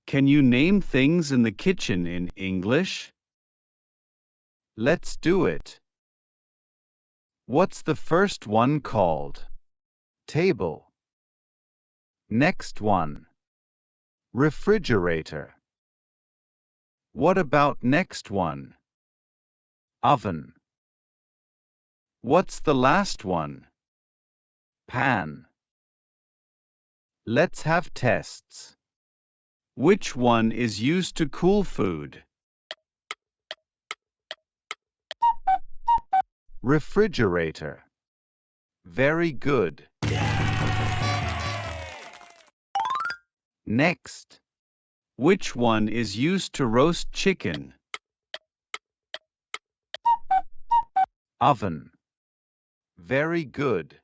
Can you name things in the kitchen in English? Let's do it. What's the first one called? Table. Next one. Refrigerator. What about next one? Oven. What's the last one? Pan. Let's have tests. Which one is used to cool food? Refrigerator. Very good. Next. Which one is used to roast chicken? Oven. Very good.